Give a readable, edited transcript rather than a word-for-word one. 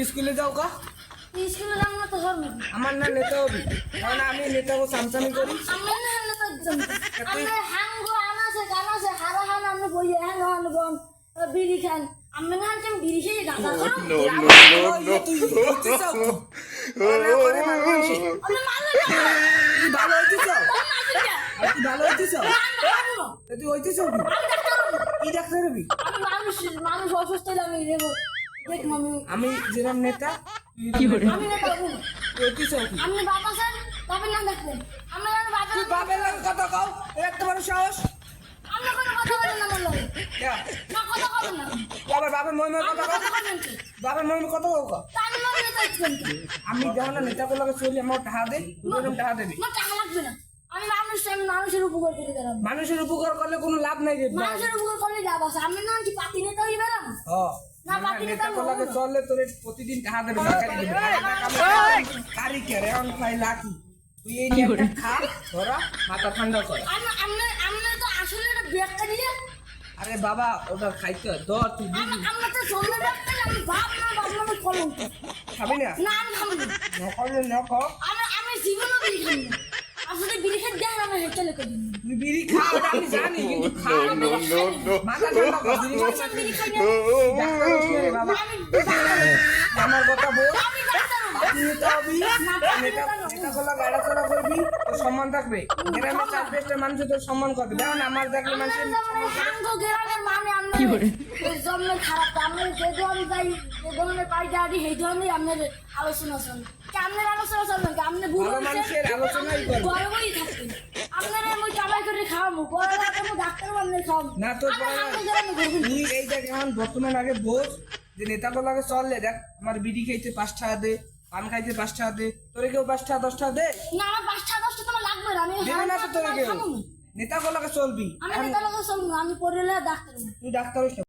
স্কুলে যাও কা স্কুলে যাব না তো হবে আমার না নেতা হবি কারণ আমি নেতাকে সামসামি করি আমরা না না তো আমরা হাঙ্গো আনাছে গানাছে হারা হান আমরা বইয়ে হ্যাঁ হন বন বিড়ি খান আমরা না হান বিড়ি খেয়ে গাঁজা খাও তুই হইতে চাও না করে মানুষ আমরা মারলে তুই ভালো হইতে চাও না তুই ভালো হইতে চাও তুই হইতে চাও কি ডাক্তার হবি আমি মানুষ অসুস্থ হলে আমি দেবো দেখ মামি আমি যেরকম নেতা কি করে আমি না পাবো হইতে চাও কি আপনি বাবা স্যার বাবার নাম দেখবেন আমরা বাবা তুই বাপের লাগে কথা কও এত বড় সাহস আমরা কোনো কথা বলেন না বললো না কথা বলেন না বাবার বাবার মহিমা কথা কও বাবার মহিমা কথা কও কা আমি মনে নেতা ইচ্ছেন আমি যখন নেতাকে লাগে চলি আমার টাকা দে তুই টাকা দেবি না টাকা লাগবে না আমি মানুষের উপকার করে গেলাম মানুষের উপকার করলে কোনো লাভ নাই রে মানুষের উপকার করলে লাভ আছে আমি না কি পাতি নেতা হই বেরাম না পাতি নেতা লাগে চললে তোর প্রতিদিন টাকা দেবে সরকারি দেবে কারি করে অন ফাই লাকি তুই এই নিয়ে খা ধরা মাথা ঠান্ডা কর আমরা তো আসলে একটা ব্যাগটা দিয়ে আরে বাবা ওটা খাইতে ধর তুই আমরা তো জন্মে ব্যাগটা আমি বাপ না কলম খাবি না না আমি খাবো না নকলে নক আমি জীবনও বিড়ি খাই না আসলে বিড়ি খেতে দেন আমি হেঁটে লেগে দিন তুই বিড়ি খা ওটা আমি জানি কিন্তু খা মাথা ঠান্ডা কর বিড়ি খাই না ডাক্তার হইছে রে বাবা আমার কথা বল আমি ডাক্তার নেতা হবি নেতা গুলা গাড়াচড়া করবি তোর সম্মান থাকবে গ্রামের চার পাঁচটা মানুষ তোর সম্মান করবে দেখুন আমার দেখলে মানুষের সাঙ্গ গ্রামের মানে আমরা জন্মে খারাপ আমরা যে ধরনের যাই যে ধরনের পাই গাড়ি সেই ধরনের আপনার আলোচনা চলে আপনার আলোচনা চলবে না আপনি বুড়ো ভালো মানুষের আলোচনাই করবে গর্বই থাকবেন আপনারা আমি কামাই করে খাওয়াবো বড় রাখবো ডাক্তার বানিয়ে খাওয়াবো না তোর তুই এই দেখ এখন বর্তমান আগে বোঝ যে নেতাগুলো আগে চললে দেখ আমার বিড়ি খাইতে 5 টাকা দে পান খাইতে 5 টাকা দে তোরে কেউ 5 টাকা 10 টাকা দে না আমার 5টা 10টা তোমার লাগবে না আমি দেবে না তো তোরে কেউ নেতাগুলো চলবি আমি নেতা লোক চলবো আমি পড়লে ডাক্তার তুই ডাক্তার